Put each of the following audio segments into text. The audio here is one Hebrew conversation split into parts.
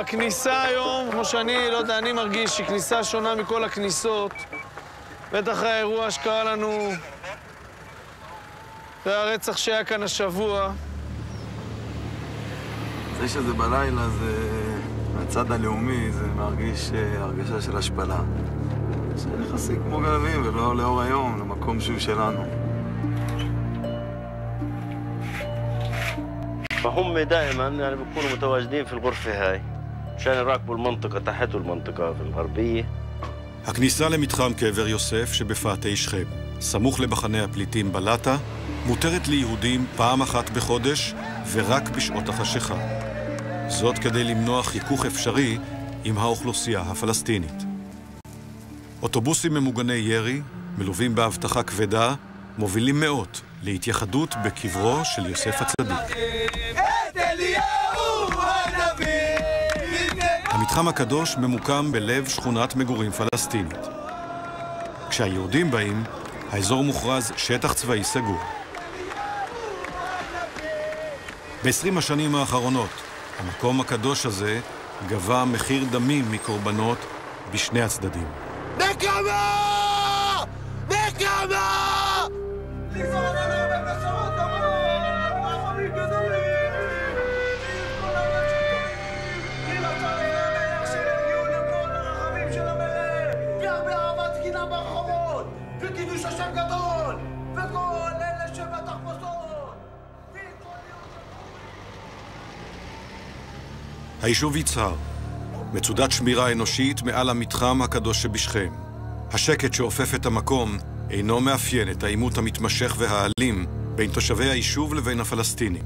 הכניסה היום, כמו שאני, לא יודע, אני מרגיש שהיא כניסה שונה מכל הכניסות. בטח האירוע שקרה לנו, והרצח שהיה כאן השבוע. זה שזה בלילה, זה מהצד הלאומי, זה מרגיש הרגשה של השפלה. שנכנסים כמו גנבים ולא לאור היום, למקום שהוא שלנו. فهم دائما يعني بيكونوا متواجدين في الغرفة هاي عشان يراقبوا المنطقة تحت والمنطقة في الغربية. הכניסה למתחם קבר יוסף שבפאתי שכם, סמוך למחנה הפליטים בלטה, מותרת ליהודים פעם אחת בחודש ורק בשעות החשיכה. זאת כדי למנוע חיכוך אפשרי עם האוכלוסייה הפלסטינית. אוטובוסים ממוגני ירי, מלווים באבטחה כבדה, מובילים מאות להתייחדות בקברו של יוסף הצדיק. המתחם הקדוש ממוקם בלב שכונת מגורים פלסטינית. כשהיהודים באים, האזור מוכרז שטח צבאי סגור. ב-20 השנים האחרונות, המקום הקדוש הזה גבה מחיר דמים מקורבנות בשני הצדדים. נקמה! נקמה! היישוב יצהר, מצודת שמירה אנושית מעל המתחם הקדוש שבשכם. השקט שאופף את המקום אינו מאפיין את העימות המתמשך והאלים בין תושבי היישוב לבין הפלסטינים.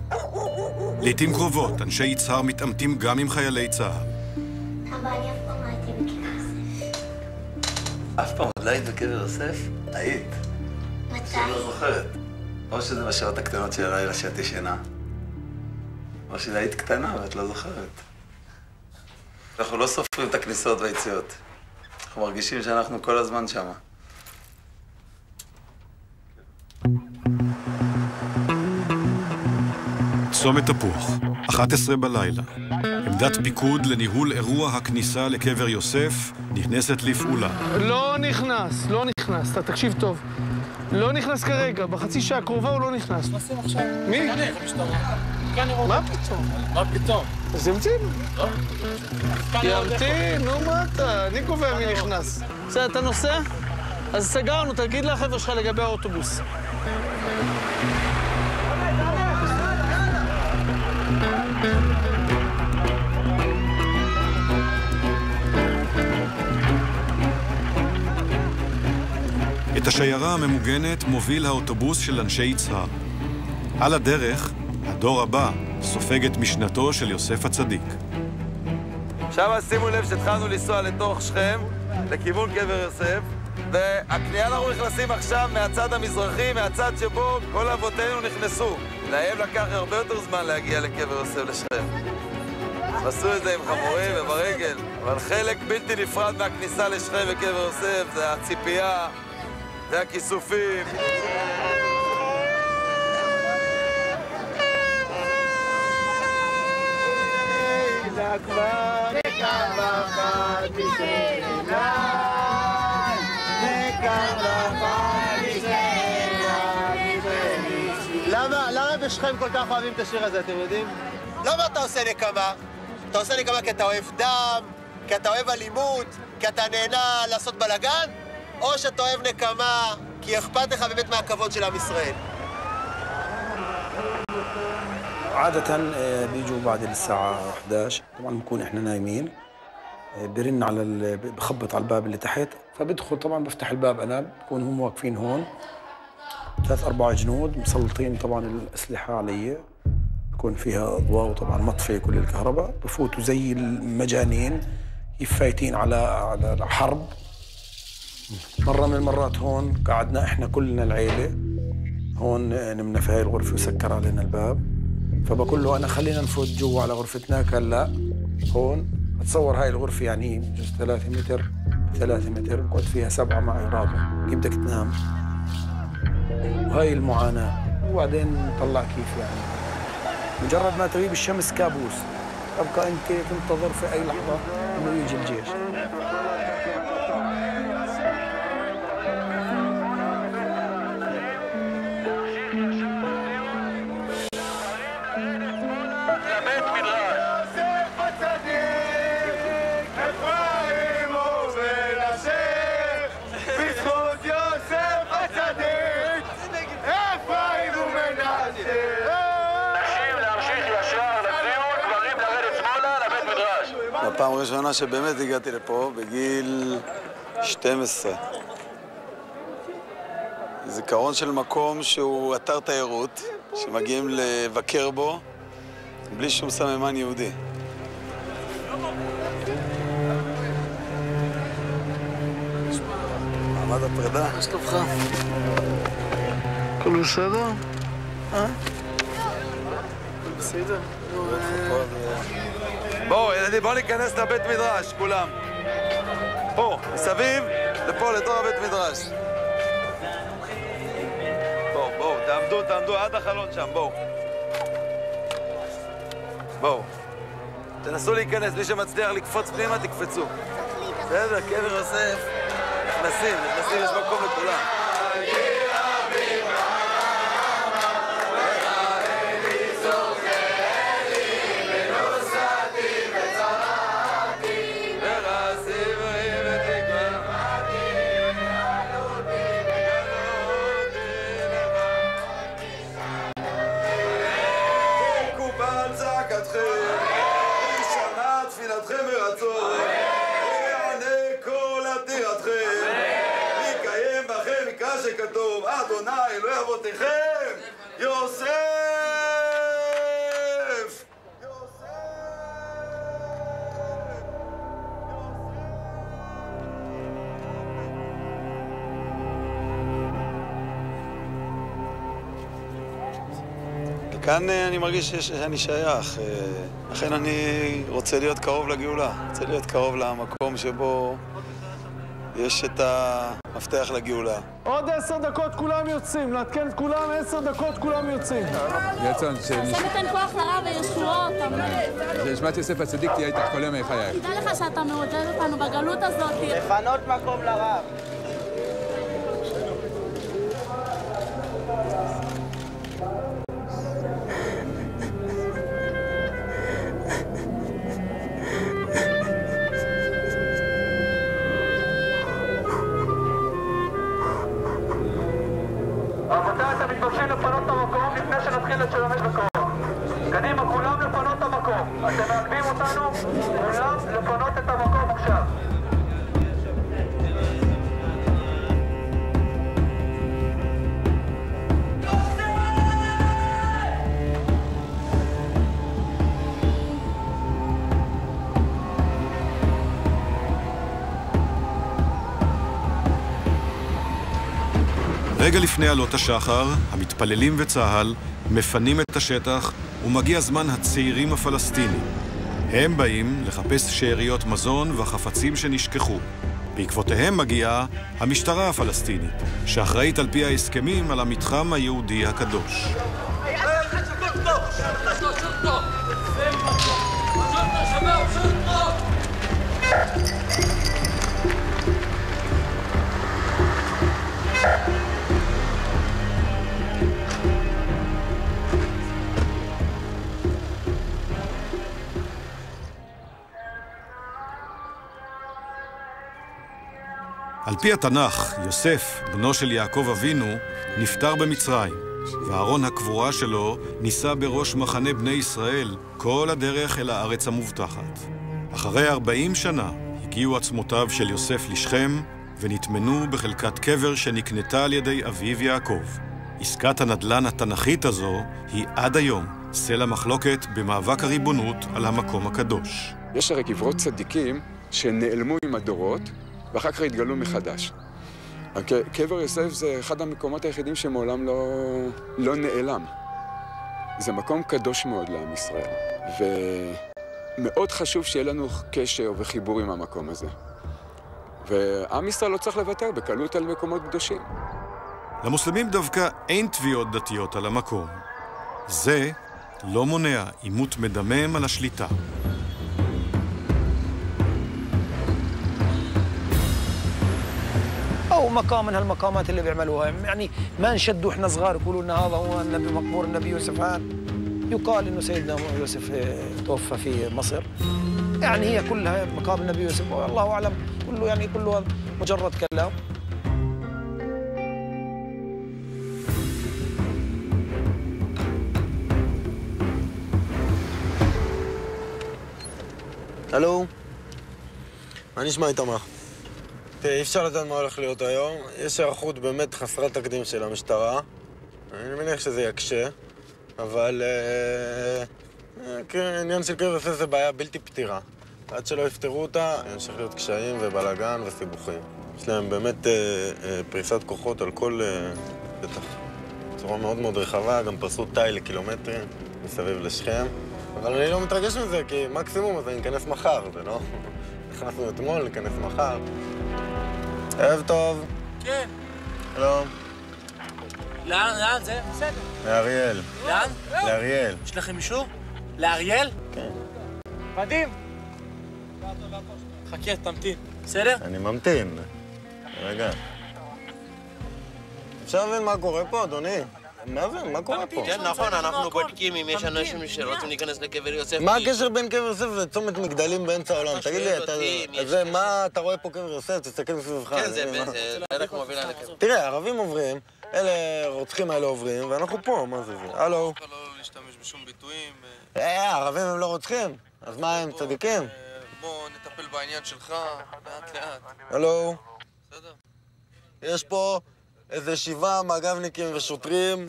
לעתים קרובות, אנשי יצהר מתעמתים גם עם חיילי צה"ל. אבל אני אף פעם הייתי בקבר יוסף. אף פעם עוד לא היית בקבר יוסף? היית. מתי? שלא זוכרת. או שזה בשעות הקטנות של הלילה שאת ישנה, או שזה היית קטנה ואת לא זוכרת. אנחנו לא סופרים את הכניסות והיציאות. אנחנו מרגישים שאנחנו כל הזמן שמה. צומת תפוח, 11 בלילה. עמדת פיקוד לניהול אירוע הכניסה לקבר יוסף נכנסת לפעולה. לא נכנס, לא נכנס. אתה תקשיב טוב. לא נכנס כרגע, בחצי שעה הקרובה הוא לא נכנס. נכנסים עכשיו. מי? מה פתאום? מה פתאום? אז ימתין. ימתין, נו מה אתה? אני קובע מי נכנס. בסדר, אתה נוסע? אז סגרנו, תגיד לחבר'ה שלך לגבי האוטובוס. את השיירה הממוגנת מוביל האוטובוס של אנשי יצהר. על הדרך, הדור הבא סופג את משנתו של יוסף הצדיק. עכשיו שימו לב שהתחלנו לנסוע לתוך שכם, לכיוון קבר יוסף, והקנייה אנחנו נכנסים עכשיו מהצד המזרחי, מהצד שבו כל אבותינו נכנסו. להם לקח הרבה יותר זמן להגיע לקבר יוסף לשכם. עשו את זה עם חמורים וברגל, אבל חלק בלתי נפרד מהכניסה לשכם וקבר יוסף זה הציפייה והכיסופים. למה בשכם כל כך אוהבים את השיר הזה, אתם יודעים? למה אתה עושה נקמה? אתה עושה נקמה כי אתה אוהב דם, כי אתה אוהב אלימות, כי אתה נהנה לעשות בלגן, או שאתה אוהב נקמה כי אכפת לך באמת מהכבוד של עם ישראל? عادة بيجوا بعد الساعة 11 طبعا بنكون احنا نايمين برن على بخبط على الباب اللي تحت فبدخل طبعا بفتح الباب انا بكون هم واقفين هون 3-4 جنود مسلطين طبعا الأسلحة علي بكون فيها أضواء وطبعا مطفية كل الكهرباء بفوتوا زي المجانين يفايتين على حرب. مرة من المرات هون قعدنا احنا كلنا العيلة هون نمنا في هاي الغرفة وسكر علينا الباب فبقول له أنا خلينا نفوت جوا على غرفتنا قال لا هون أتصور هاي الغرفة يعني بجوز 3 متر 3 متر بقعد فيها 7 معي رابع كيف بدك تنام وهاي المعاناة وبعدين نطلع كيف يعني مجرد ما تغيب الشمس كابوس تبقى أنت تنتظر في أي لحظة إنه يجي الجيش. הפעם הראשונה שבאמת הגעתי לפה, בגיל 12. זיכרון של מקום שהוא אתר תיירות, שמגיעים לבקר בו, בלי שום סממן יהודי. מעמד הפרידה. מה שלומך? הכל בסדר? בסדר? בואו, ילדים, בואו ניכנס לבית מדרש, כולם. פה, מסביב, לפה, לתוך הבית מדרש. בואו, תעמדו עד החלון שם, בואו. בואו. תנסו להיכנס, מי שמצליח לקפוץ פנימה, תקפצו. בסדר, קבר יוסף. נכנסים, יש מקום לכולם. שכתוב, אדוני, אלוהי אבותיכם, יוסף! כאן אני מרגיש שאני שייך, לכן אני רוצה להיות קרוב לגאולה, רוצה להיות קרוב למקום שבו יש את המפתח לגאולה. עוד 10 דקות כולם יוצאים, לעדכן את כולם, 10 דקות כולם יוצאים. יצון, זה נותן כוח לרב וישועות, אמן. שנשמת יוסף הצדיק תהיה איתך כל ימי חייך. תדע לך שאתה מעודד אותנו בגלות הזאת. לפנות מקום לרב. לפנות את המקום לפני שנתחיל לשמש בכוח. קדימה, כולם לפנות את המקום. אתם מעכבים אותנו, כולם לפנות את המקום עכשיו. רגע לפני עלות השחר, המתפללים וצהל מפנים את השטח ומגיע זמן הצעירים הפלסטינים. הם באים לחפש שאריות מזון והחפצים שנשכחו. בעקבותיהם מגיעה המשטרה הפלסטינית, שאחראית על פי ההסכמים על המתחם היהודי הקדוש. על פי התנ"ך, יוסף, בנו של יעקב אבינו, נפטר במצרים, וארון הקבורה שלו נישא בראש מחנה בני ישראל כל הדרך אל הארץ המובטחת. אחרי 40 שנה הגיעו עצמותיו של יוסף לשכם ונטמנו בחלקת קבר שנקנתה על ידי אביו יעקב. עסקת הנדל"ן התנ"כית הזו היא עד היום סלע מחלוקת במאבק הריבונות על המקום הקדוש. יש הרי קברות צדיקים שנעלמו עם הדורות ואחר כך התגלו מחדש. קבר יוסף זה אחד המקומות היחידים שמעולם לא נעלם. זה מקום קדוש מאוד לעם ישראל, ומאוד חשוב שיהיה לנו קשר וחיבור עם המקום הזה. ועם ישראל לא צריך לוותר בקלות על מקומות קדושים. למוסלמים דווקא אין תביעות דתיות על המקום. זה לא מונע עימות מדמם על השליטה. أو مقام من هالمقامات اللي بيعملوها. يعني ما نشدوا إحنا صغار يقولوا لنا هذا هو النبي مقبور النبي يوسف هان. يقال إنه سيدنا يوسف توفى في مصر. يعني هي كلها مقام النبي يوسف، والله أعلم، كله مجرد كلام. הלו? מה נשמע איתמר? תראה, אי אפשר לדעת מה הולך להיות היום. יש היערכות באמת חסרת תקדים של המשטרה. אני מניח שזה יקשה, אבל עניין של קבר יוסף זה בעיה בלתי פתירה. עד שלא יפתרו אותה, ימשיך להיות קשיים ובלגן וסיבוכים. יש להם באמת פריסת כוחות על כל בטח בצורה מאוד מאוד רחבה, גם פרסו תיל לקילומטרים מסביב לשכם. אבל אני לא מתרגש מזה, כי מקסימום אז אני אכנס מחר, זה לא? נכנסנו אתמול, ניכנס מחר. ערב טוב. כן. שלום. לאן זה? בסדר. לאריאל. לאן? לאריאל. יש לכם אישור? לאריאל? כן. מדהים. חכה, תמתין. בסדר? אני ממתין. רגע. אפשר להבין מה קורה פה, אדוני? מה קורה פה? כן, נכון, אנחנו בודקים אם יש אנשים שרוצים להיכנס לקבר יוסף. מה הקשר בין קבר יוסף לצומת מגדלים באמצע העולם? תגיד לי, מה אתה רואה פה קבר יוסף? תסתכל מסביבך. כן, זה דרך מובילה לקבר. תראה, ערבים עוברים, אלה רוצחים האלה עוברים, ואנחנו פה, מה זה זה? הלו? לא להשתמש בשום ביטויים. הערבים הם לא רוצחים, אז מה הם צדיקים? בוא נטפל בעניין שלך לאט לאט. הלו? בסדר. יש פה איזה 7 מג"בניקים ושוטרים,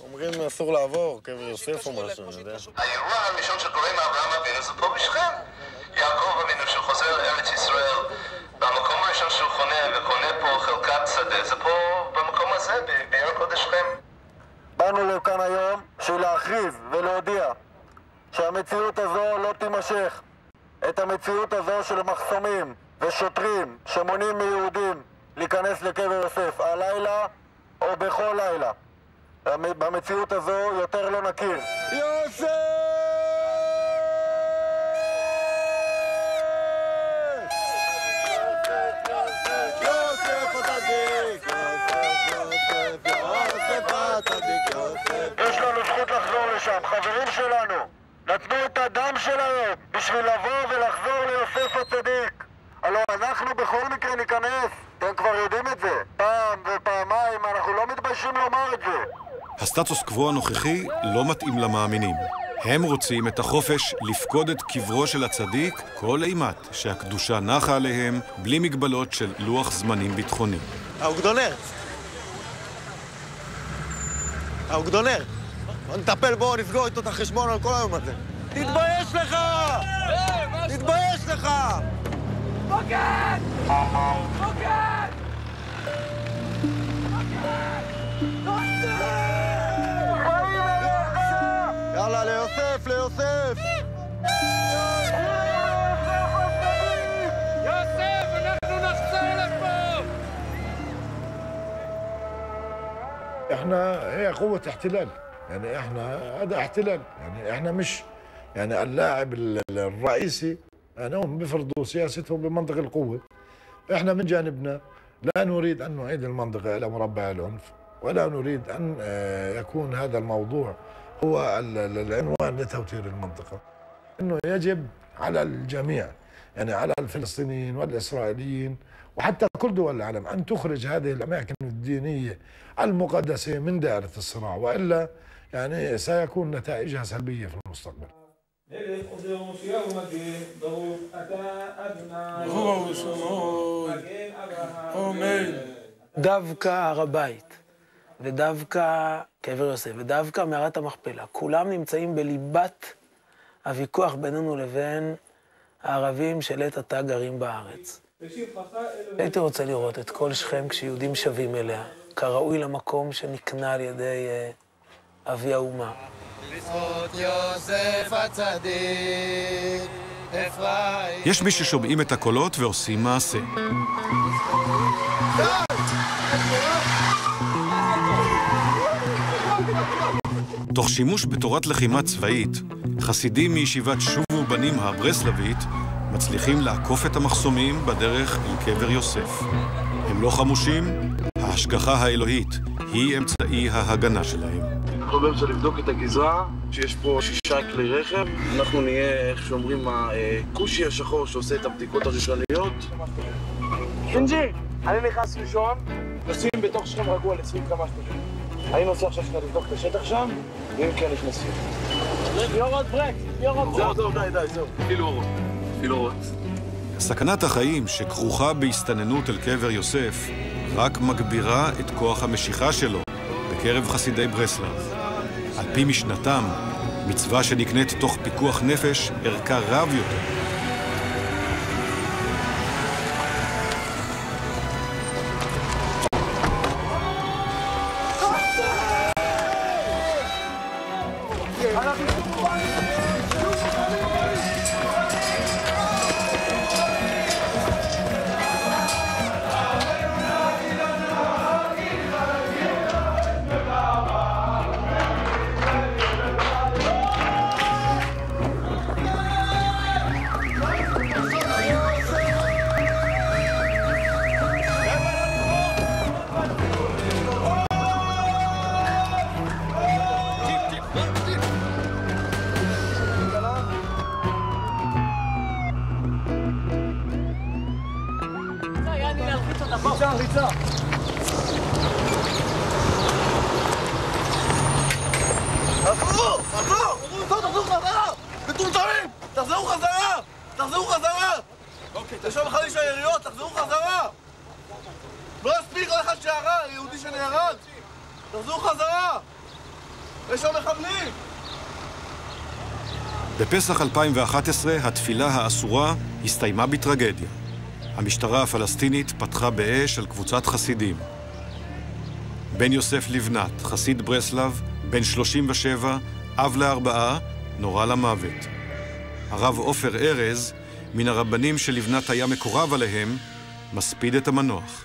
אומרים אסור לעבור, קבר יוסף או משהו, אני יודע. האירוע הראשון שקורה עם אברהם אבינו זה פה בשכם. יעקב אבינו שחוזר לארץ ישראל, במקום הראשון שהוא חונה וקונה פה חלקת שדה, זה פה במקום הזה, בעיר הקודש שכם. באנו לכאן היום בשביל להכריז ולהודיע שהמציאות הזו לא תימשך. את המציאות הזו של מחסומים ושוטרים שמונעים מיהודים להיכנס לקבר יוסף הלילה או בכל לילה. במציאות הזו יותר לא נכיר. יוסף! יוסף הצדיק! יוסף הצדיק! יש לנו זכות לחזור לשם, חברים שלנו. נתנו את הדם שלהם בשביל לבוא ולחזור ליוסף הצדיק. הלוא אנחנו בכל מקרה ניכנס. אתם כבר יודעים את זה. פעם ופעמיים אנחנו לא מתביישים לומר את זה. הסטטוס קוו הנוכחי לא מתאים למאמינים. הם רוצים את החופש לפקוד את קברו של הצדיק כל אימת שהקדושה נחה עליהם בלי מגבלות של לוח זמנים ביטחוני. האוגדונר! האוגדונר! נטפל בו, נסגור איתו את החשבון על כל היום הזה. תתבייש לך! תתבייש לך! בוגד! בוגד! יאללה, ליוסף, ליוסף! יוסף, אנחנו נחזור לפה! احنا هي قوة احتلال، يعني احنا هذا احتلال، يعني احنا مش يعني اللاعب الرئيسي، يعني هم بيفرضوا سياستهم بمنطق القوة. احنا من جانبنا لا نريد ان نعيد المنطقة الى مربع العنف، ولا نريد ان يكون هذا الموضوع هو العنوان لتوتير المنطقة. انه يجب على الجميع، يعني على الفلسطينيين والاسرائيليين وحتى كل دول العالم ان تخرج هذه الاماكن الدينية المقدسة من دائرة الصراع، والا يعني سيكون نتائجها سلبية في المستقبل. דווקא הר הבית, ודווקא קבר יוסף, ודווקא מערת המכפלה, כולם נמצאים בליבת הוויכוח בינינו לבין הערבים שלעת עתה גרים בארץ. הייתי רוצה לראות את כל שכם כשיהודים שווים אליה, כראוי למקום שנקנה על ידי אבי האומה. יוסף הצדיק, אפרים. יש מי ששומעים את הקולות ועושים מעשה. תוך שימוש בתורת לחימה צבאית, חסידים מישיבת שובו בנים הברסלבית מצליחים לעקוף את המחסומים בדרך אל קבר יוסף. הם לא חמושים, ההשגחה האלוהית היא אמצעי ההגנה שלהם. אנחנו באמצע לבדוק את הגזרה, שיש פה 6 כלי רכב. אנחנו נהיה, איך שאומרים, הכושי השחור שעושה את הבדיקות הראשוניות. קינג'י, אני נכנס ראשון, נשים בתוך שכם רגוע ל-20 כמה שטחים. אני נוסע עכשיו שאתה לבדוק את השטח שם, ואם כן נכנסים. יורד ברק, יורד ברק. זהו, זהו. אפילו אורות. סכנת החיים שכרוכה בהסתננות אל קבר יוסף רק מגבירה את כוח המשיכה שלו בקרב חסידי ברסלב. על פי משנתם, מצווה שנקנית תוך פיקוח נפש ערכה רב יותר. ריצה. תחזרו חזרה! מטומטמים! תחזרו חזרה! יש שם חליש היריות, תחזרו חזרה! לא הספיק לך שהרג, יהודי שנהרג! תחזרו חזרה! יש שם מחבלים! בפסח 2011 התפילה האסורה הסתיימה בטרגדיה. המשטרה הפלסטינית פתחה באש על קבוצת חסידים. בן יוסף לבנת, חסיד ברסלב, בן 37, אב ל4, נורה למוות. הרב עופר ארז, מן הרבנים שלבנת היה מקורב עליהם, מספיד את המנוח.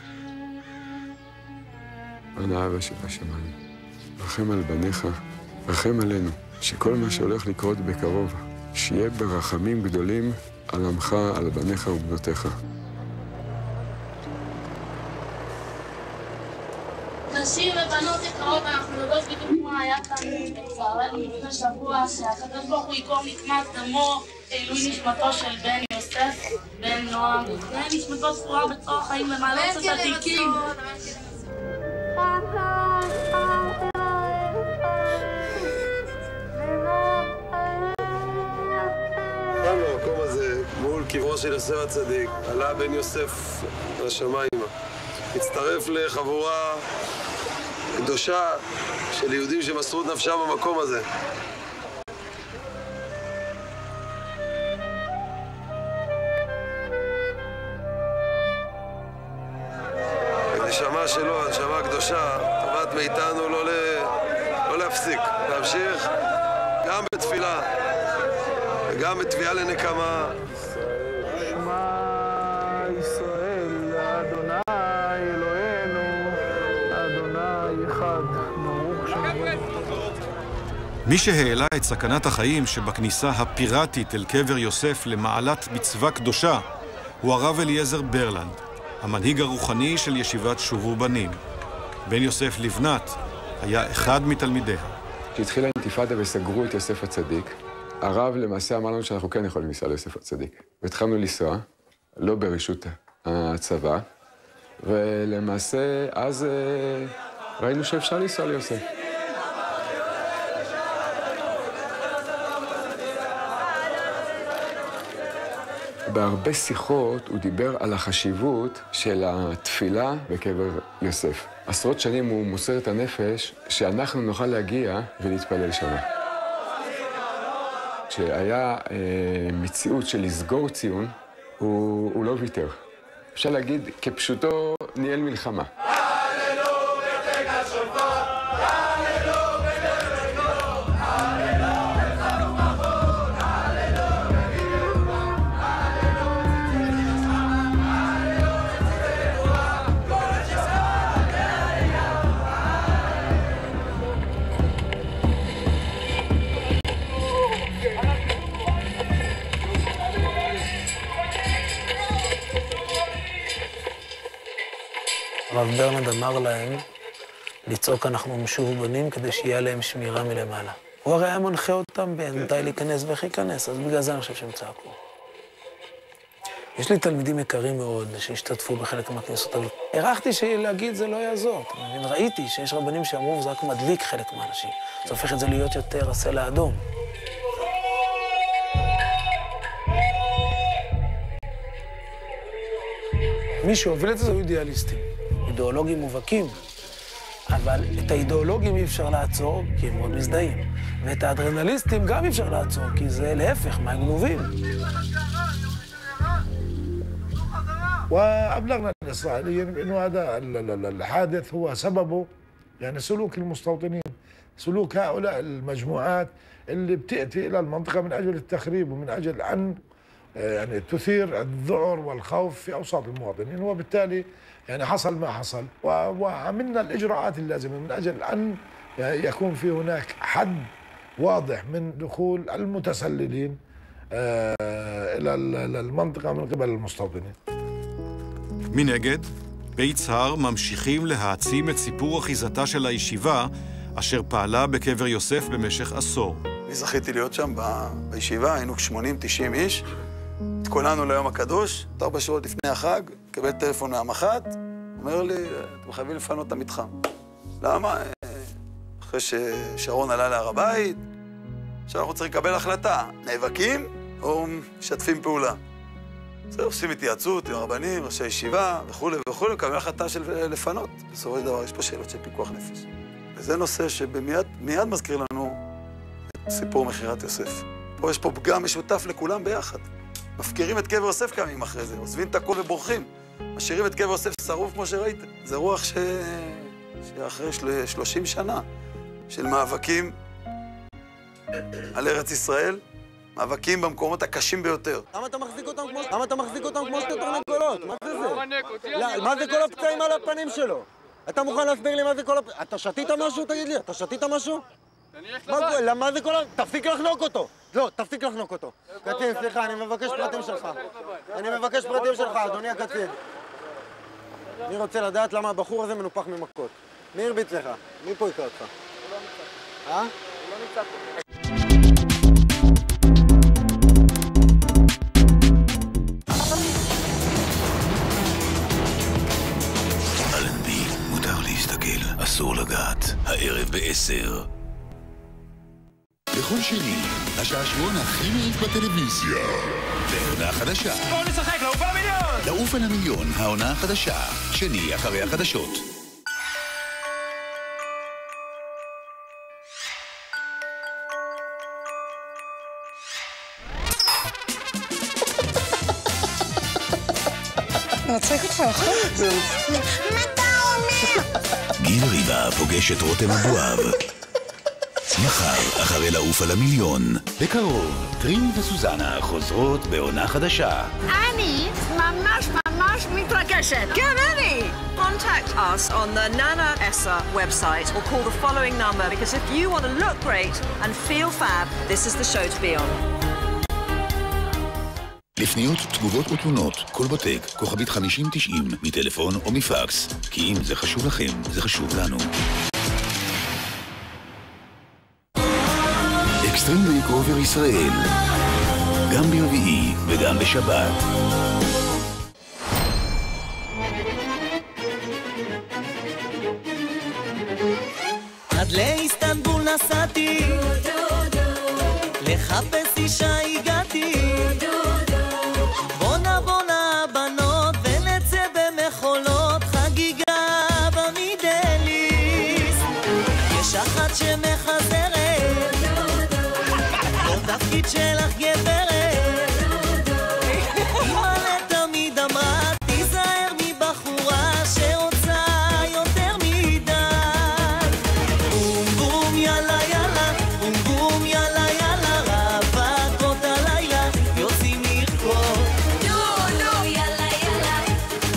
אנא אבא שבשמיים, רחם על בניך, רחם עלינו, שכל מה שהולך לקרות בקרוב, שיהיה ברחמים גדולים על עמך, על בניך ובנותיך. נשים ובנות יקרות, אנחנו יודעות בדיוק מה היה כאן בצהרנו לפני שבוע, שהקדוש ברוך הוא יקום נקמת דמו לעילוי נשמתו של בן יוסף, בן נועם, ותנאי נשמתו צפורה בצור החיים למעלות הצדיקים. כאן במקום הזה, מול קברו של יוסף הצדיק, עלה בן יוסף לשמיימה. הצטרף לחבורה קדושה של יהודים שמסרו את נפשם במקום הזה. הנשמה שלו, הנשמה הקדושה, תבעת מאיתנו לא להפסיק, להמשיך גם בתפילה וגם בתביעה לנקמה. שמע ישראל, אדוני אלוהינו, אדוני אחד, ברוך שמו. מי שהעלה את סכנת החיים שבכניסה הפיראטית אל קבר יוסף למעלת מצווה קדושה הוא הרב אליעזר ברלנד, המנהיג הרוחני של ישיבת שובו בנים. בן יוסף לבנת היה אחד מתלמידיה. כשהתחילה האינתיפאדה וסגרו את יוסף הצדיק, הרב למעשה אמר לנו שאנחנו כן יכולים לנסוע ליוסף הצדיק. והתחלנו לנסוע, לא ברשות הצבא, ולמעשה אז ראינו שאפשר לנסוע ליוסף. בהרבה שיחות הוא דיבר על החשיבות של התפילה בקבר יוסף. עשרות שנים הוא מוסר את הנפש שאנחנו נוכל להגיע ולהתפלל שם. כשהיה מציאות של לסגור ציון, הוא לא ויתר. אפשר להגיד, כפשוטו ניהל מלחמה. הרב ברנד אמר להם לצעוק אנחנו משוב בנים כדי שיהיה להם שמירה מלמעלה. הוא הרי היה מנחה אותם מתי להיכנס ואיך להיכנס, אז בגלל זה אני חושב שהם צעקו. יש לי תלמידים יקרים מאוד שהשתתפו בחלק מהכנסות, אבל הערכתי שלהגיד זה לא יעזור. ראיתי שיש רבנים שאמרו, וזה רק מדליק חלק מהאנשים. זה הופך את זה להיות יותר הסלע האדום. מי שהוביל את זה היו אידיאליסטים, אידיאולוגים מובהקים, אבל את האידיאולוגים אי אפשר לעצור, כי הם מאוד מזדהים. ואת האדרנליסטים גם אי אפשר לעצור, כי זה להפך, מה הם גנובים. وأبلغنا الإسرائيليين بأنه هذا الحادث هو سببه يعني سلوك المستوطنين، سلوك هؤلاء المجموعات اللي بتأتي إلى المنطقة من أجل التخريب ومن أجل أن يعني تثير الذعر والخوف في أوساط المواطنين، وبالتالي يعني حصل ما حصل، وعملنا الإجراءات اللازمة من أجل أن يكون في هناك حد واضح من دخول المتسللين إلى المنطقة من قبل المستوطنين. מנגד, ביצהר ממשיכים להעצים את סיפור אחיזתה של הישיבה, אשר פעלה בקבר יוסף במשך עשור. אני זכיתי להיות שם בישיבה, היינו 80-90 איש, התכוננו ליום הקדוש, 4 שעות לפני החג, קבל טלפון מהמח"ט, אומר לי, אתם חייבים לפנות את המתחם. למה? אחרי ששרון עלה להר הבית, עכשיו אנחנו צריכים לקבל החלטה, נאבקים או משתפים פעולה. זה עושים התייעצות עם הרבנים, ראשי ישיבה וכו' וכו', מקבלים החלטה של לפנות. בסופו של דבר יש פה שאלות של פיקוח נפש. וזה נושא שמיד מזכיר לנו את סיפור מכירת יוסף. פה יש פה פגם משותף לכולם ביחד. מפקירים את קבר יוסף כמה ימים אחרי זה, עוזבים את הכל ובורחים. משאירים את קבר יוסף שרוף כמו שראיתם. זה רוח שאחרי 30 שנה של מאבקים על ארץ ישראל, מאבקים במקומות הקשים ביותר. למה אתה מחזיק אותם כמו שתי תרנגולות? מה זה זה? מה זה כל הפצעים על הפנים שלו? אתה מוכן להסביר לי מה זה כל הפצעים? אתה שתית משהו? תגיד לי, אתה שתית משהו? מה זה כל תפסיק לחנוק אותו. לא, תפסיק לחנוק אותו. קצין, סליחה, אני מבקש פרטים שלך. אדוני הקצין. אני רוצה לדעת למה הבחור הזה מנופח ממכות. מי הרביץ לך? מי פה יקרא אותך? הוא לא נמצא פה. אסור לגעת, הערב ב-10. בכל שני, השעשועון הכי מעיף בטלוויזיה. בעונה חדשה. בואו נשחק, לעוף על המיליון! לעוף על המיליון, העונה החדשה. שני אחרי החדשות. מצחיק אותך, נכון? מה אתה אומר? גיל ריבה פוגש את רותם אבואב. מחר, אחרי לעוף על המיליון. בקרוב, טריני וסוזנה חוזרות בעונה חדשה. אני ממש מתרגשת. כן, אני! Contact us on the Nana Essa website or call the following number because if you want to look great and feel fab, this is the show to be on. לפניות, תגובות ותלונות, כל בוטק, כוכבית 5090, מטלפון או מפקס. כי אם זה חשוב לכם, זה חשוב לנו. אקסטרים מייקאובר ישראל, גם ברביעי וגם בשבת. עד לאיסטנבול נסעתי, לחפש אישה הגעתי, בונה בנות ונצא במחולות, חגיגה במידליסט. יש אחת שמחזרת, לא תפקיד שלך גברת, אמא לתמיד אמרה תיזהר מבחורה שרוצה יותר מדי. בום בום יאללה יאללה, בום בום יאללה יאללה, רווקות הלילה יוצאים לרקוד. דו יאללה יאללה,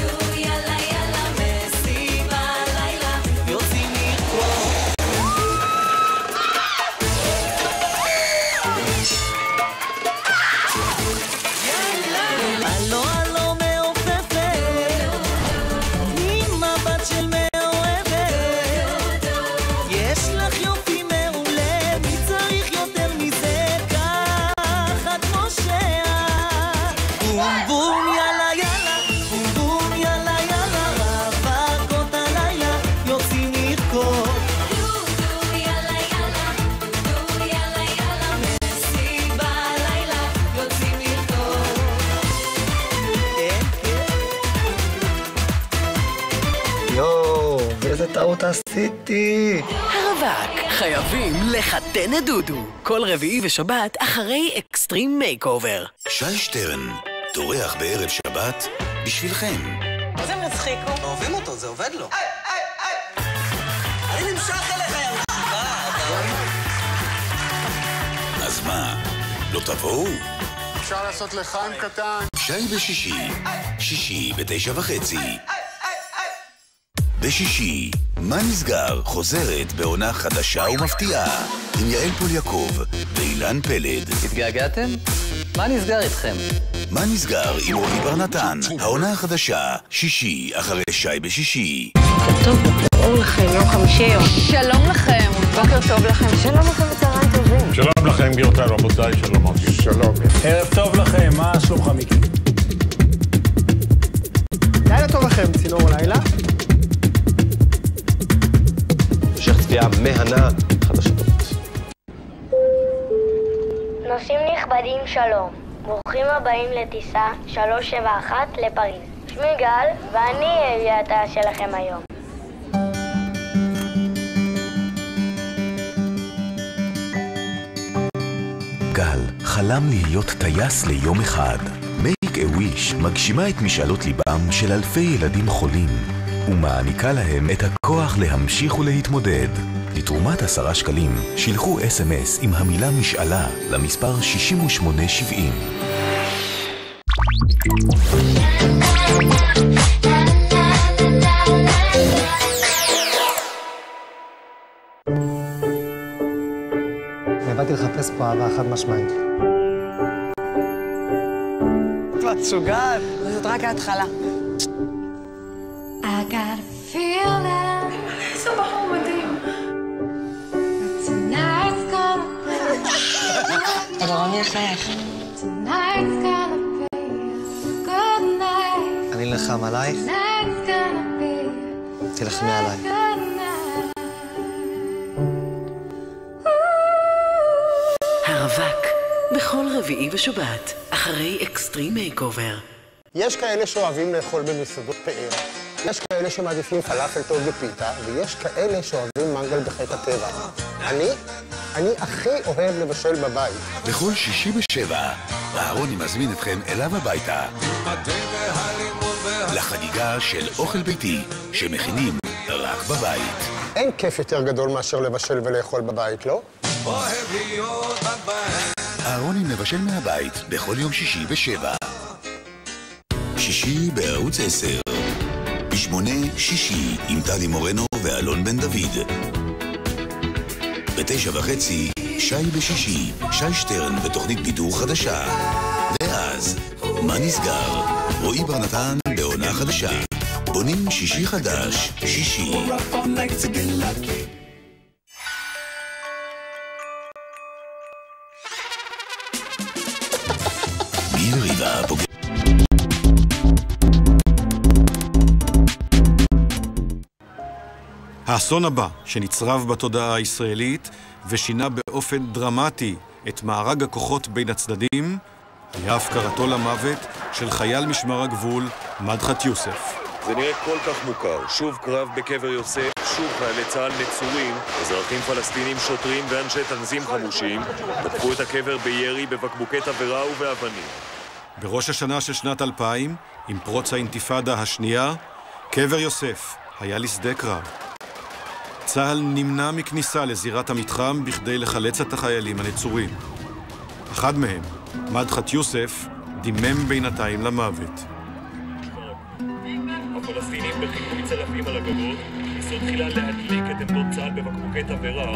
דו יאללה יאללה, מסיבה לילה יוצאים לרקוד. הלו הלו מעופפת, עם מבט של לך יופי מעולה, מי צריך יותר מזה? ככה כמו שאת. בום בום יאללה יאללה, בום בום יאללה יאללה, רווקות הלילה יוצאים לרקוד. דודו יאללה יאללה, דודו יאללה יאללה, מסיבה לילה יוצאים לרקוד. יואו, ואיזה טעות עשיתי. הרווק, חייבים לחתן את דודו. כל רביעי ושבת אחרי אקסטרים מייקאובר. שי שטרן, תורח בערב שבת בשבילכם. זה מצחיק. אוהבים אותו, זה עובד לו. אני נמשך אליך, יא משוגע. אז מה, לא תבואו? אפשר לעשות לחיים קטן. שי בשישי, שישי ב9:30. בשישי, מה נסגר? חוזרת בעונה חדשה ומפתיעה עם יעל פול יעקב ואילן פלד. התגעגעתם? מה נסגר איתכם? מה נסגר עם רועי בר נתן? העונה החדשה, שישי אחרי שי בשישי. טוב, אור לכם, יום חמישי יום. שלום לכם, בוקר טוב לכם. שלום לכם וצהריים טובים. שלום לכם, גבירותיי, רבותיי, שלום אבי. שלום. ערב טוב לכם, מה שלומך מיקי? לילה טוב לכם, צינור לילה. המשך צפייה מהנה, חדשות טובות. נוסעים נכבדים שלום, ברוכים הבאים לטיסה 371 לפריז. שמי גל, ואני אהיה הטייס שלכם היום. גל חלם להיות טייס ליום אחד. Make a Wish מגשימה את משאלות ליבם של אלפי ילדים חולים ומעניקה להם את הכוח להמשיך ולהתמודד. לתרומת 10 שקלים שילחו SMS עם המילה משאלה למספר 6870. באתי לחפש פה אהבה חד משמעית. את משוגעת. זאת רק ההתחלה. I got a feeling. איזה בחור מדהים. Tonight's gonna be. הדרום יחייך. Tonight's gonna be a good night. אני נלחם עלייך, Tonight's gonna be תלחמי עליי. a good night. הרווק, בכל רביעי ושבת אחרי אקסטרים מייקאובר. יש כאלה שאוהבים לאכול במסעדות פאר, יש כאלה שמעדיפים פלאפל טוב בפיתה, ויש כאלה שאוהבים מנגל בחיק הטבע. אני הכי אוהב לבשל בבית. בכל שישי ב7, אהרוני מזמין אתכם אליו הביתה לחגיגה של אוכל ביתי שמכינים רק בבית. אין כיף יותר גדול מאשר לבשל ולאכול בבית, לא? אהרוני מבשל מהבית בכל יום שישי ב7. שישי בערוץ 10. ב8 שישי עם טלי מורנו ואלון בן דוד. ב9:30 שי בשישי, שי שטרן בתוכנית בידור חדשה. ואז, מה נסגר? רועי בר נתן בעונה חדשה. בונים שישי חדש, שישי. גיל ריבה פוגע. האסון הבא שנצרב בתודעה הישראלית ושינה באופן דרמטי את מארג הכוחות בין הצדדים היה הפקרתו למוות של חייל משמר הגבול מדחת יוסף. זה נראה כל כך מוכר. שוב קרב בקבר יוסף, שוב חיילי צה"ל נצורים, אזרחים פלסטינים, שוטרים ואנשי תנזים חמושים תקפו את הקבר בירי, בבקבוקי תבערה ובאבנים. בראש השנה של שנת 2000, עם פרוץ האינתיפאדה השנייה, קבר יוסף היה לשדה קרב. צה"ל נמנע מכניסה לזירת המתחם בכדי לחלץ את החיילים הנצורים. אחד מהם, מדחת יוסף, דימם בינתיים למוות. הפלסטינים בחילקו צלפים על הגגות, ניסו תחילה להדליק את עמדות צה"ל בבקבוקי תבערה,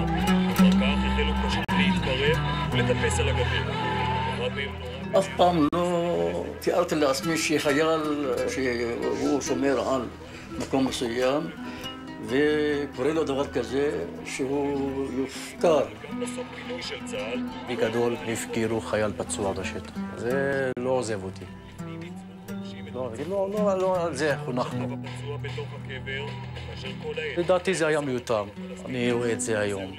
אחר כך החלו פשוט להתקרב ולטפס על הגדר. אף פעם לא תיארתי לעצמי שחייל שהוא שומר על מקום מסוים וקורה לו דבר כזה שהוא יופקר. בגדול הפקירו חייל פצוע בשטח. זה לא עוזב אותי. לא על זה חונכנו. לדעתי זה היה מיותר. אני רואה את זה היום.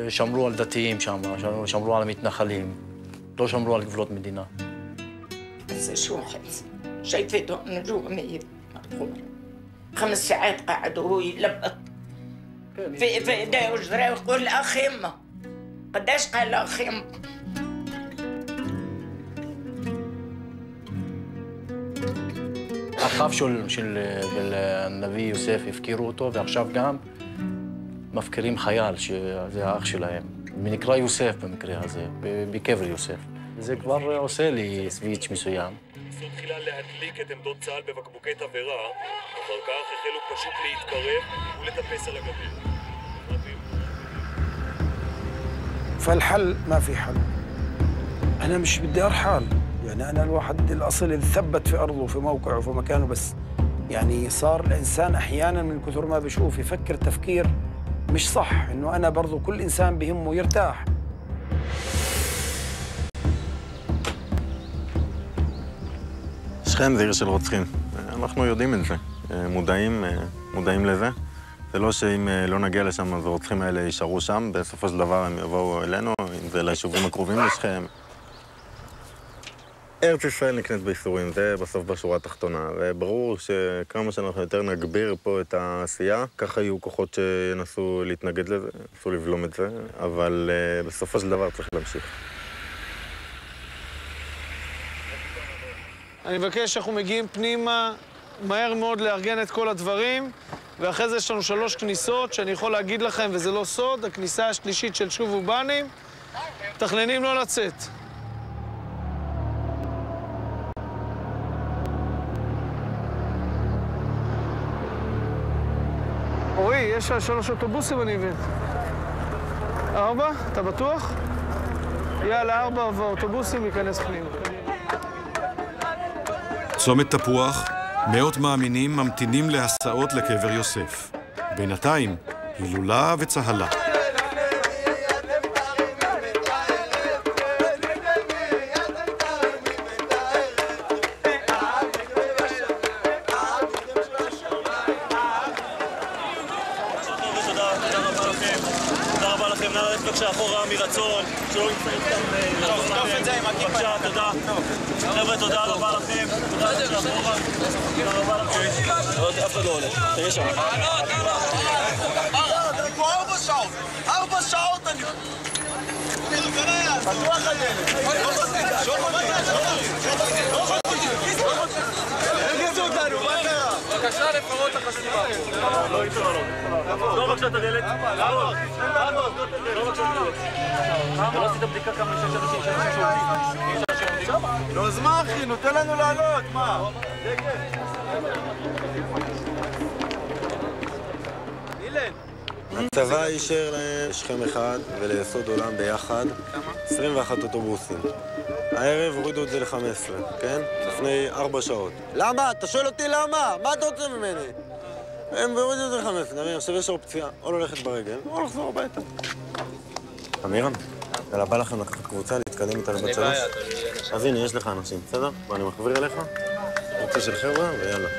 שמרו על דתיים שם, שמרו על המתנחלים. לא שמרו על גבולות מדינה. זה شوحت شايفته نجوم ميت مرحوم 5 ساعات قاعد وهو يلبط في ايديه وجراه ويقول اخ يمه قداش قال اخ يمه אחיו של הנביא יוסף הפקירו אותו, ועכשיו גם מפקירים חייל שזה האח שלהם. נקרא יוסף במקרה הזה, בקבר יוסף. זה כבר עושה לי סוויץ' מסוים. ניסו תחילה להדליק את עמדות צה"ל בבקבוקי תבערה, אחר כך החלו פשוט להתקרב ולטפס על הגדר. فالحل ما في حل. أنا مش بدي أرحل، يعني أنا الواحد الأصل اللي ثبت في أرضه في موقعه في مكانه، بس يعني صار الإنسان أحياناً من كثر ما بشوف يفكر تفكير مش صح، إنه أنا برضو كل إنسان بهمه يرتاح. שכם זה עיר של רוצחים. אנחנו יודעים את זה, מודעים לזה. זה לא שאם לא נגיע לשם, אז הרוצחים האלה יישארו שם, בסופו של דבר הם יבואו אלינו, אם זה ליישובים הקרובים לשכם. ארץ ישראל נקנית בייסורים, זה בסוף בשורה התחתונה. וברור שכמה שאנחנו יותר נגביר פה את העשייה, ככה יהיו כוחות שינסו להתנגד לזה, ינסו לבלום את זה, אבל בסופו של דבר צריך להמשיך. אני מבקש שאנחנו מגיעים פנימה, מהר מאוד לארגן את כל הדברים, ואחרי זה יש לנו 3 כניסות שאני יכול להגיד לכם, וזה לא סוד, הכניסה השלישית של שובו בנים, מתכננים לא לצאת. אורי, יש 3 אוטובוסים אני מבין. 4? אתה בטוח? יאללה, 4 ואוטובוסים ייכנס פנימה. צומת תפוח, מאות מאמינים ממתינים להסעות לקבר יוסף. בינתיים, הילולה וצהלה. תודה רבה לכם, נא ללכת בבקשה אחורה מרצון, שלא נצטרך כאן לעזור לכם. בבקשה, תודה. חבר'ה, תודה רבה לכם. תודה בבקשה אחורה. תודה רבה לכם. אף אחד לא הולך. תראה שם. אני פה 4 שעות. 4 שעות אני... פתוח הדלת. הרגיזו אותנו, מה קרה? בבקשה לפרות החסימה. לא איתו לעלות. לא בבקשה את הדלת. לעלות. לא בבקשה את הדלת. ולא עשית בדיקה כמה יש אנשים שעומדים. לא, אז מה אחי? נותן לנו לעלות, מה? הצבא אישר לשכם אחד וליסוד עולם ביחד 21 אוטובוסים. הערב הורידו את זה ל-15, כן? לפני 4 שעות. למה? אתה שואל אותי למה? מה אתה רוצה ממני? הם הורידו את זה ל-15, נראה, עכשיו יש אופציה, או ללכת ברגל, או לחזור הביתה. אמירם, יאללה, בא לכם לקחת קבוצה, להתקדם איתה לבת 3? אז הנה, יש לך אנשים, בסדר? ואני מחביר אליך, קבוצה של חבר'ה, ויאללה.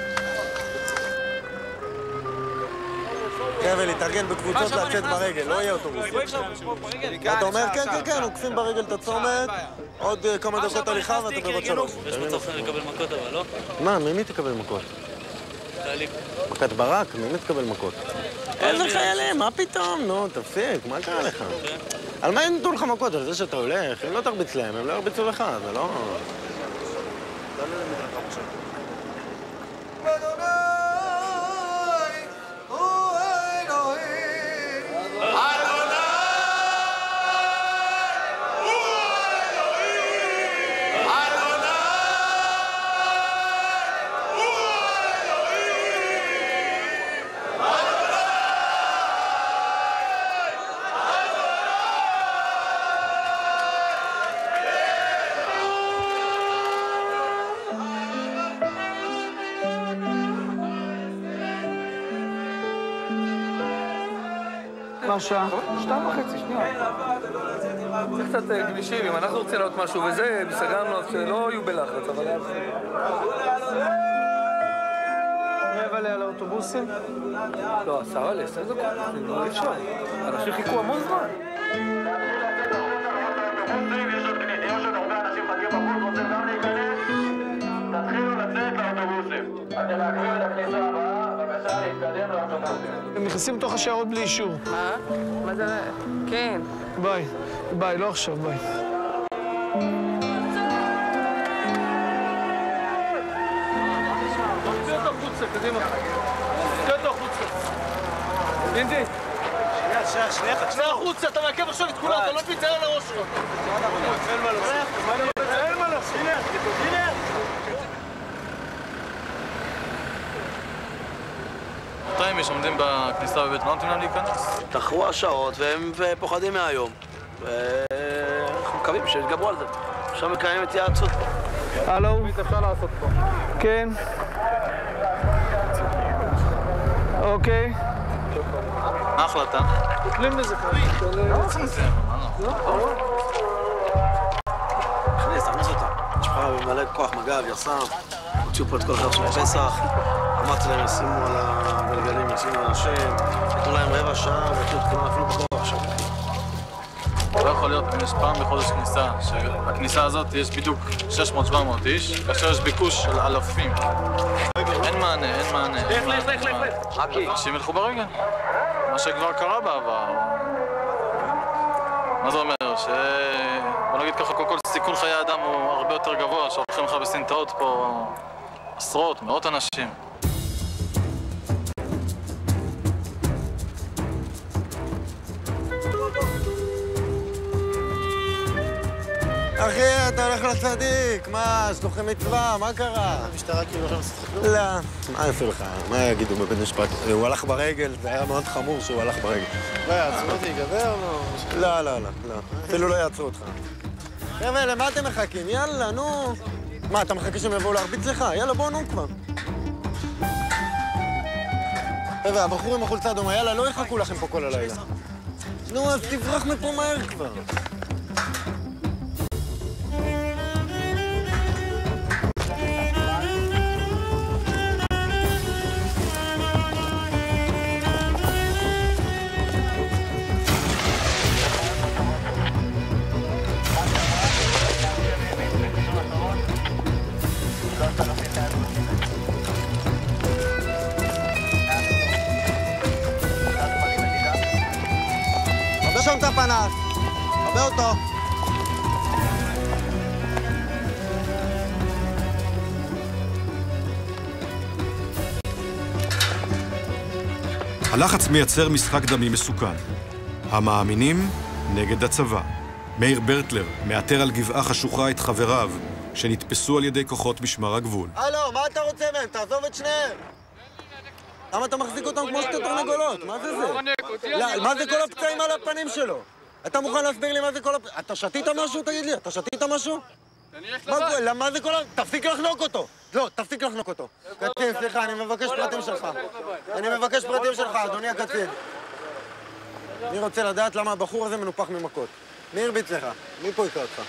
חבל, להתארגן בקבוצות לצאת ברגל, לא יהיה אוטובוס. אתה אומר, כן, כן, כן, עוקפים ברגל את הצומת, עוד כמה דקות הליכה ואתה בבת 3. יש מצב לקבל מכות אבל, לא? מה, ממי תקבל מכות? מכת ברק? ממי תקבל מכות? איזה חיילים, מה פתאום? נו, תפסיק, מה קרה לך? על מה הם נתנו לך מכות? על זה שאתה הולך? אם לא תרביץ להם, הם לא ירביצו לך, זה לא... מה שעה? 2:30, שנייה. צריך קצת גמישים, אם אנחנו רוצים לעלות משהו וזה, סגרנו אז שלא יהיו בלחץ, אבל... רבע על האוטובוסים? לא, 10 דקות, לא אפשר. אנשים חיכו המון זמן. תתחילו לצאת לאוטובוסים. אתם מעכבים את הכניסה הבאה, בבקשה להתקדם לאוטובוסים. הם נכנסים לתוך השערות בלי אישור. מה? מה זה? כן. ביי. ביי, לא עכשיו, ביי. תוציא אותו החוצה, קדימה. תוציא אותו החוצה. אינדי. שנייה, צא החוצה, אתה מעכב עכשיו את כולם, אתה לא פיצה על הראש שלך. אין מה לעשות. אין מה לעשות. הנה. מתי הם עומדים בכניסה בבית, לא נותנים להם להיכנס? תחרו השעות והם פוחדים מהיום. ואנחנו מקווים שיתגברו על זה. עכשיו מקיים התייעצות. הלו? אפשר לעשות פה. כן. אוקיי. מה ההחלטה? נותנים לזה כאן. לא רוצים לזה. תכניס אותה. יש לך ממלא כוח מג"ב, יס"מ, הוציאו פה את כל החרב של פסח, אמרתי להם ישימו על הגלגלים, ישימו על השם, יתנו להם רבע שעה ויתנו את כולם אפילו בכוח עכשיו. לא יכול להיות, אם יש פעם בחודש כניסה, שבכניסה הזאת יש בדיוק 600-700 איש, כאשר יש ביקוש של אלפים. אין מענה. לך. אנשים ילכו ברגל. מה שכבר קרה בעבר. מה זה אומר? בוא נגיד ככה, כל סיכון חיי אדם הוא הרבה יותר גבוה, שהולכים לך בסנטאות פה עשרות, מאות אנשים. אחי, אתה הולך לצדיק, מה, יש לכם מצווה, מה קרה? המשטרה כאילו לא משחק כלום? לא, מה יעשו לך? מה יגידו בבית משפט? הוא הלך ברגל, זה היה מאוד חמור שהוא הלך ברגל. לא יעצרו אותי, גדר? לא, אפילו לא יעצרו אותך. חבר'ה, למה אתם מחכים? יאללה, נו. מה, אתה מחכה שהם יבואו להרביץ לך? יאללה, בואו נו כבר. חבר'ה, הבחור עם החולצה אדומה, יאללה, לא יחכו לכם פה כל הלילה. נו, אז תברח מפה מהר כבר. שם את הפנס, חבר אותו. הלחץ מייצר משחק דמים מסוכן. המאמינים נגד הצבא. מאיר ברטלר מאתר על גבעה חשוכה את חבריו שנתפסו על ידי כוחות משמר הגבול. הלו, מה אתה רוצה מהם? תעזוב את שניהם. למה אתה מחזיק אותם כמו שתי תרנגולות? מה זה זה? מה זה כל הפצעים על הפנים שלו? אתה מוכן להסביר לי מה זה כל הפצעים? אתה שתית משהו? תגיד לי, אתה שתית משהו? מה זה כל הפצעים? תפסיק לחנוק אותו! לא, תפסיק לחנוק אותו. קצין, סליחה, אני מבקש פרטים שלך. אני מבקש פרטים שלך, אדוני הקצין. אני רוצה לדעת למה הבחור הזה מנופח ממכות. מי הרביץ לך? מי פה יקרא אותך? הוא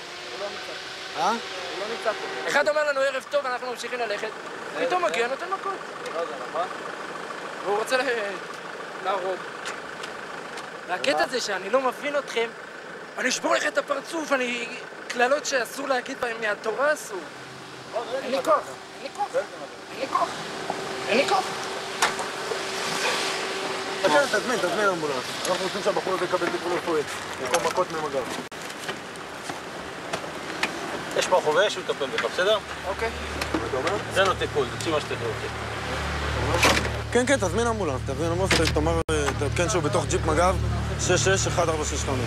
לא נמצא פה. אחד אומר לנו ערב טוב, אנחנו ממשיכים ללכת. פתאום מגיע, נותן מכות. והוא רוצה להרוג. והקטע זה שאני לא מבין אתכם, אני אשבור לך את הפרצוף, קללות שאסור להגיד בהם מהתורה אסור. אין לי כוח. תזמין אמבולנס. אנחנו רוצים שהבחור הזה יקבל טיפול רפואי. במקום מכות ממג"ב. יש פה חובש, שהוא יטפל בך, בסדר? אוקיי. זה לא טיפול, תוציא מה שתפל אותי. כן, תזמין אמבולנס, תאמר, תעדכן שהוא בתוך ג'יפ מג"ב 661465.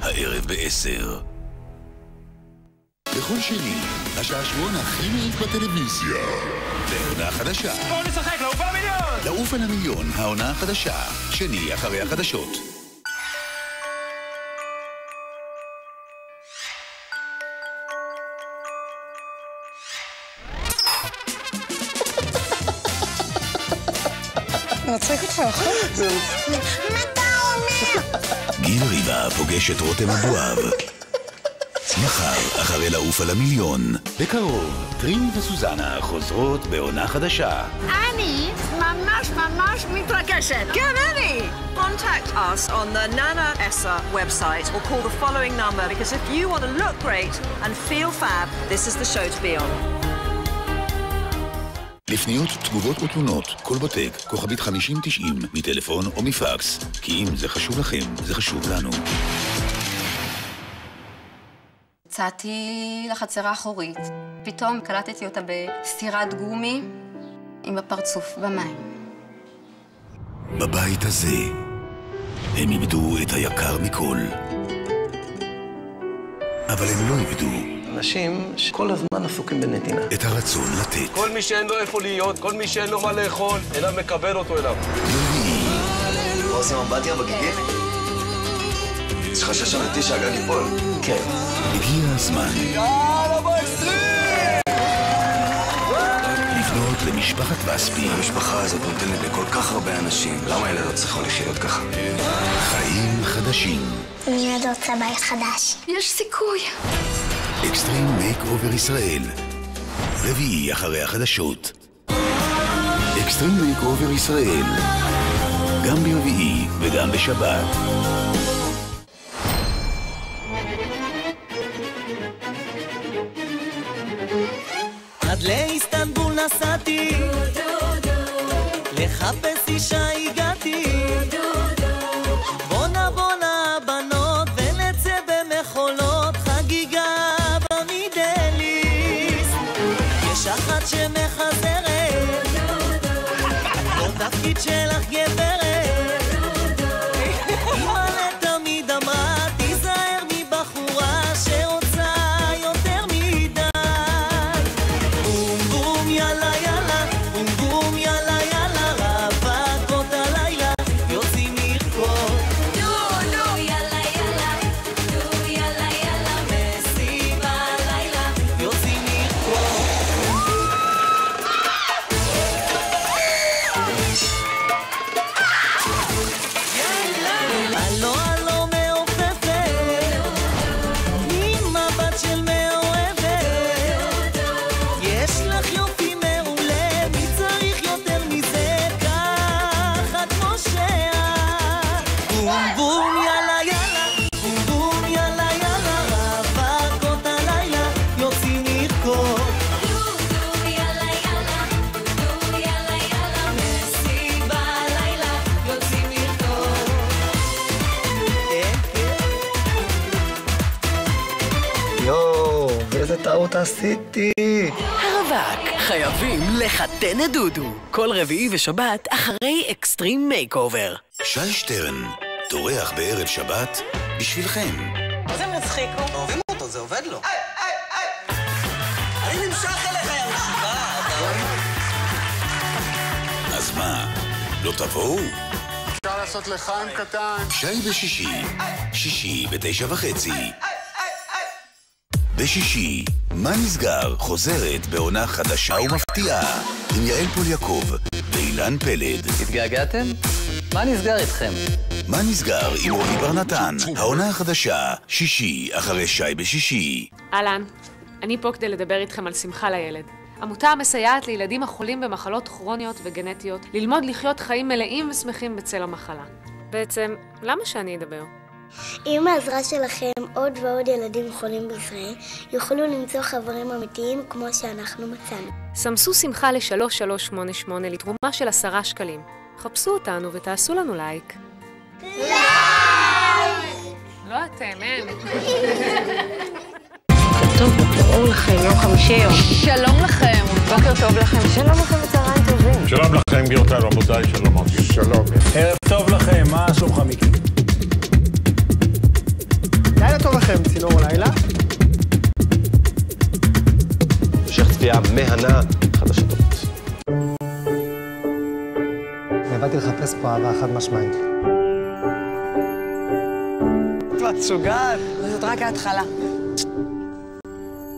הערב ב-10. בכל שני, השעשועון הכי מעיק בטלוויזיה. בעונה חדשה. בואו נשחק, לעוף על המיליון! לעוף על המיליון, העונה החדשה. שני אחרי החדשות. נצחק אותך, נכון? מה אתה אומר? גיל ריבה פוגש את רותם אבואב. מחר, אחרי לעוף על המיליון. בקרוב, טריני וסוזנה חוזרות בעונה חדשה. אני ממש מתרגשת. כן, אני! Contact us on the Nana Essa website or call the following number because if you want to look great and feel fab, this is the show to be on. לפניות, תגובות ותלונות, כל בוטק, כוכבית 5090, מטלפון או מפקס. כי אם זה חשוב לכם, זה חשוב לנו. יצאתי לחצר האחורית. פתאום קלטתי אותה בסירת גומי עם הפרצוף במים. בבית הזה הם איבדו את היקר מכל. אבל הם לא איבדו אנשים שכל הזמן עסוקים בנתינה. את הרצון לתת. כל מי שאין לו איפה להיות, כל מי שאין לו מה לאכול, אליו מקבל אותו אליו. לא עושים אמבטיה בגיגית? יש לך חשש אמיתי שהגג ייפול? כן. הגיע הזמן. יאללה ב-20! לפנות למשפחת וספי. המשפחה הזאת נותנת לכל כך הרבה אנשים. למה אלה לא צריכו לחיות ככה? חיים חדשים. אני עוד רוצה בית חדש. יש סיכוי. אקסטרים מייק אובר ישראל. רביעי אחרי החדשות. אקסטרים מייק אובר ישראל. גם ברביעי וגם בשבת. עד לאיסטנבול נסעתי, לחפש אישה הגעתי. בונה בנות ונצא במחולות, חגיגה במידליסט. יש אחת שמחזרת, לא תפקיד שלך גברת. אמא לתמיד אמרה, תיזהר מבחורה שרוצה יותר מדי. בום בום יאללה יאללה, בום בום יאללה יאללה, רווקות הלילה יוצאים לרקוד. דודו יאללה יאללה, דודו יאללה יאללה, מסיבה הלילה יוצאים לרקוד. הלו הלו מעופפת, עם מבט של מאוהבת. יש לך יופי מעולה, מי צריך יותר מזה? ככה כמו שאת. בום בום יאללה יאללה, בום בום יאללה יאללה, רווקות הלילה יוצאים לרקוד. דודו יאללה יאללה, דודו יאללה יאללה, מסיבה הלילה יוצאים לרקוד. יואו, ואיזה טעות עשיתי. הרווק, חייבים לחתן את דודו. כל רביעי ושבת אחרי אקסטרים מייקאובר. שי שטרן, תורח בערב שבת בשבילכם. זה מצחיק הוא. אוהבים אותו, זה עובד לו. אני נמשך אליך יא משוגע. אז מה, לא תבואו? אפשר לעשות לחיים קטן. שי בשישי, שישי ב9:30. בשישי, מה נסגר? חוזרת בעונה חדשה ומפתיעה עם יעל פול יעקב ואילן פלד. התגעגעתם? מה נסגר איתכם? מה נסגר עם רוני בר נתן? העונה החדשה, שישי אחרי שי בשישי. אהלן, אני פה כדי לדבר איתכם על שמחה לילד. עמותה המסייעת לילדים החולים במחלות כרוניות וגנטיות ללמוד לחיות חיים מלאים ושמחים בצל המחלה. בעצם, למה שאני אדבר? עם העזרה שלכם, עוד ועוד ילדים חולים בישראל יוכלו למצוא חברים אמיתיים כמו שאנחנו מצאנו. סמסו שמחה ל-3388 לתרומה של 10 שקלים. חפשו אותנו ותעשו לנו לייק. לא אתם, אין. טוב, בוקר לכם, יום חמישי יום. שלום לכם, בוקר טוב לכם. שלום לכם וצהריים טובים. שלום לכם, גבירותיי ורבותיי, שלום אבי. שלום. ערב טוב לכם, מה שלומך מיקי? לכם צינור לילה. המשך צפייה מהנה חדשות טובות. אני באתי לחפש פה אהבה חד משמעית. את משוגעת. זאת רק ההתחלה.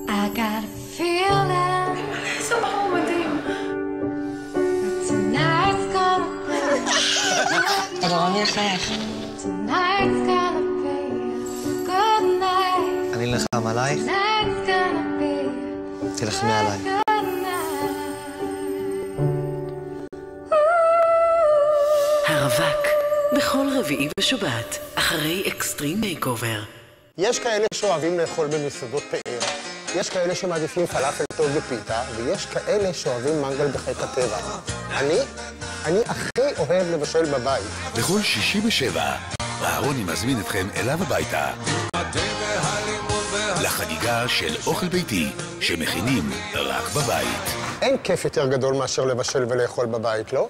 I got a feeling. איזה בחור מדהים. Tonight's gonna be. אתה נורא מייחייך. Tonight's gonna be a good night. אני אלחם עלייך, Tonight's gonna be תלחמי עליי. a good night. הרווק, בכל רביעי ושבת, אחרי אקסטרים מייקובר. יש כאלה שאוהבים לאכול במסעדות פאר, יש כאלה שמעדיפים פלאפל טוב בפיתה, ויש כאלה שאוהבים מנגל בחיק הטבע. אני הכי אוהב לבשל בבית. בכל שישי בשבע, אהרוני מזמין אתכם אליו הביתה. לחגיגה של אוכל ביתי, שמכינים רק בבית. אין כיף יותר גדול מאשר לבשל ולאכול בבית, לא?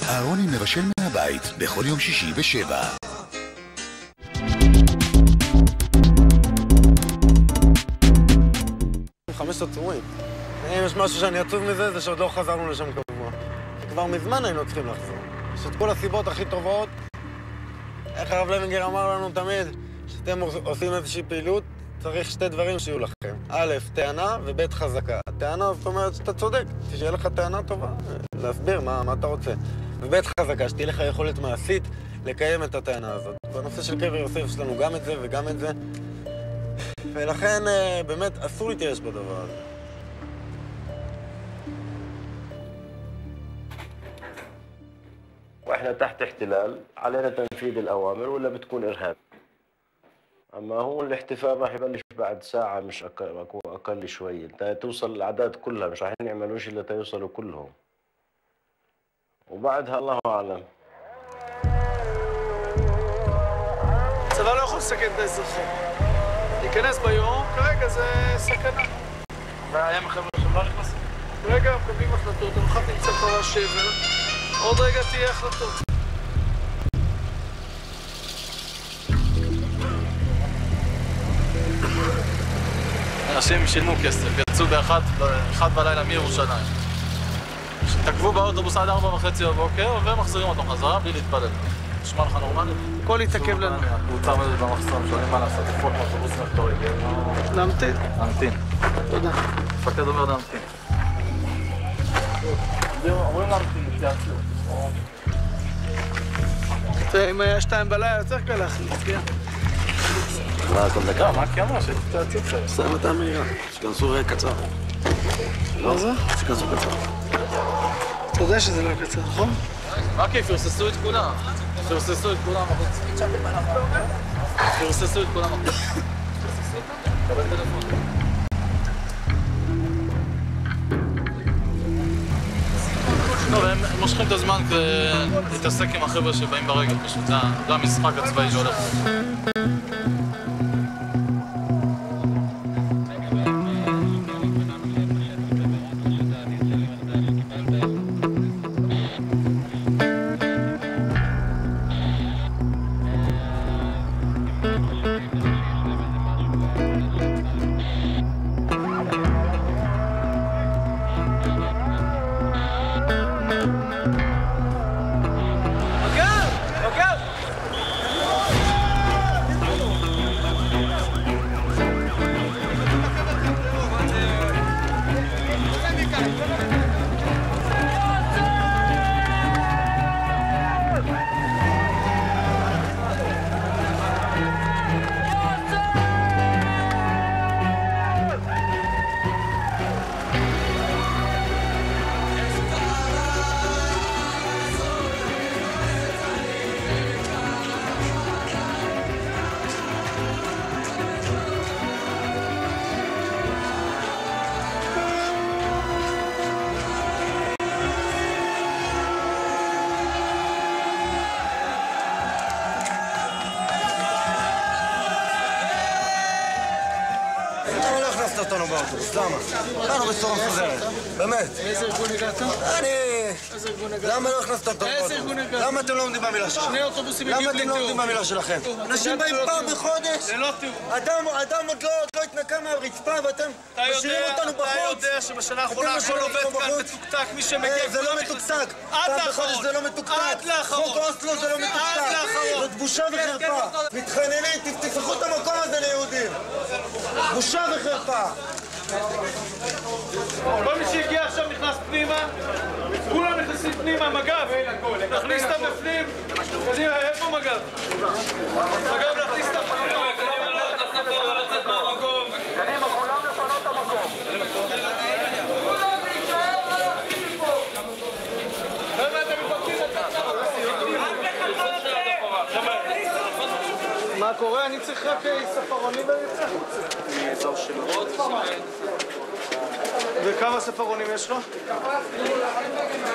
אהרוני מבשל מהבית, בכל יום שישי בשבע. 5 עצורים. אם יש משהו שאני עצוב מזה, זה שעוד לא חזרנו לשם קבוע. כבר מזמן היינו צריכים לחזור. יש את כל הסיבות הכי טובות. איך הרב לוינגר אמר לנו תמיד, שאתם עושים איזושהי פעילות, צריך 2 דברים שיהיו לכם. א', טענה, וב', חזקה. טענה זאת אומרת שאתה צודק, שיהיה לך טענה טובה, להסביר מה אתה רוצה. וב', חזקה, שתהיה לך יכולת מעשית לקיים את הטענה הזאת. בנושא של קבר יוסף יש לנו גם את זה וגם את זה. ולכן באמת אסור להתייאש בדבר הזה. واحنا تحت احتلال علينا تنفيذ الاوامر ولا بتكون ارهاب. اما هو الاحتفال راح يبلش بعد ساعه مش اقل شوي، انت توصل الاعداد كلها مش راح يعملوش الا تيوصلوا كلهم. وبعدها الله اعلم. הצבא לא יכול לסכן את האזרחים. להיכנס ביום, כרגע זה סכנה. והים החבר'ה שם לא נכנסים. כרגע מקבלים החלטות, המח"ט נמצא כבר השבר. עוד רגע תהיה החלטות. אנשים שילמו כסף, יצאו באחד בלילה מירושלים. תקבו באוטובוס עד 4:30 בבוקר ומחזירים אותו חזרה בלי להתפלל. נשמע לך נורמלי? הכל יתעכב לנו. קבוצה עומדת במחסום, שואלים מה לעשות, לפחות מאוטובוסים איך תוריד. להמתין. להמתין. תודה. מפקד אומר להמתין. אומרים להמתין, תיעצו. תראה, אם היה 2 בלילה, יותר קל להחליט, כן? מה, כל דקה? מה קיימה? שתעצו קצת. סתם אתה מהירה, שכנסו רגע קצר. מה זה? שכנסו קצר. אתה יודע שזה לא קצר, נכון? מה כיף? פרססו את כולם. פרססו את כולם החוץ. פרססו את כולם החוץ. קבל טלפון. טוב, הם מושכים את הזמן כדי להתעסק עם החבר'ה שבאים ברגל פשוט. זה המשחק הצבאי שהולך. אותנו באוטובוס, למה? אנחנו בצורה מסודרת, באמת. מאיזה ארגון הגעת? אני איזה ארגוני גז? למה לא הכנסת אותם? איזה ארגוני גז? למה אתם לא עומדים במילה שלכם? שני אוטובוסים הגיעו בלי תיאום. למה אתם לא עומדים במילה שלכם? אנשים באים פעם בחודש. זה לא תיאום. אדם עוד לא התנקה מהרצפה ואתם משאירים אותנו בחוץ. אתה יודע שבשנה האחרונה הכל עובד כאן מתוקתק, מי שמגיע... זה לא מתוקתק. פעם בחודש זה לא מתוקתק. חוק אוסלו זה לא מתוקתק. זאת בושה וחרפה. מתחננים, תפתחו את המקום הזה ליהודים. בושה וחרפה. כל מי שהגיע עכשיו נכנס פנימה, כולם נכנסים פנימה, מג"ב, נכניס אותם בפנים, קדימה, איפה מג"ב? מג"ב נכניס אותם פנימה, לצאת מהמקום. קדימה, כולם לפנות את המקום. חבר'ה, אתם מתפקדים לצאת מה קורה? אני צריך רק ספרונים במבצע. מאזור של רות. וכמה ספרונים יש לך?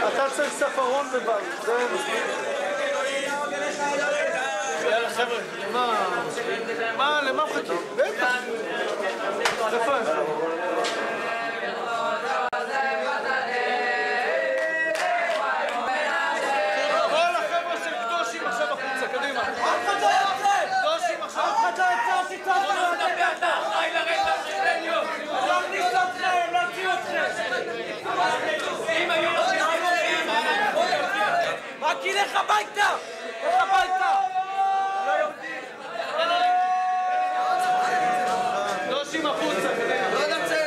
אתה צריך ספרון ובית, זה מספיק. יאללה חבר'ה, למה מחכים? בטח. איפה הם? כל החבר'ה של קדושים עכשיו החוצה, קדימה. קדושים עכשיו. אף אחד לא יצא אותי טוב, לא נדבר את האחראי לרצח שלנו. לא נכניס אתכם, לא נוציא אתכם. מקי, לך הביתה! לך הביתה! לא יהודי! קדושים החוצה, קדימה. לא נצא!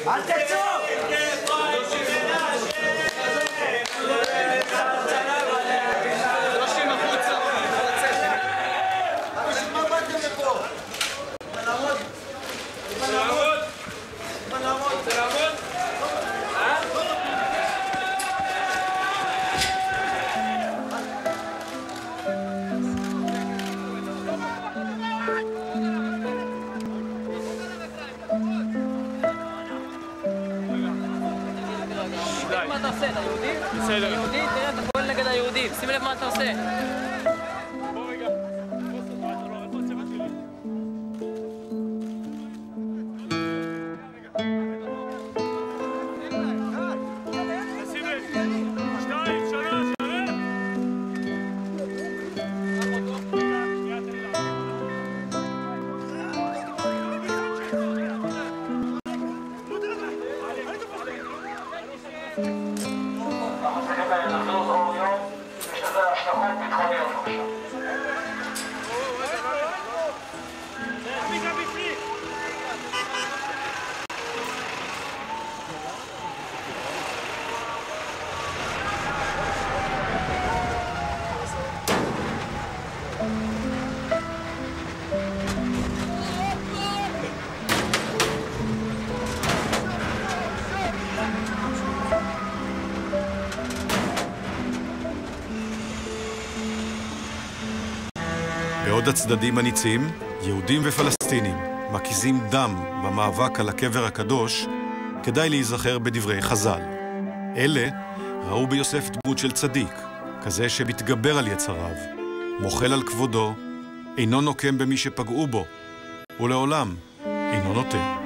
אל תצאו! מה אתה עושה? אתה יהודי? בסדר. יהודי? תראה, אתה פועל נגד היהודים. שים לב מה אתה עושה. בעוד הצדדים הניצים, יהודים ופלסטינים, מקיזים דם במאבק על הקבר הקדוש, כדאי להיזכר בדברי חז"ל. אלה ראו ביוסף דמות של צדיק, כזה שמתגבר על יצריו, מוחל על כבודו, אינו נוקם במי שפגעו בו, ולעולם אינו נוטה.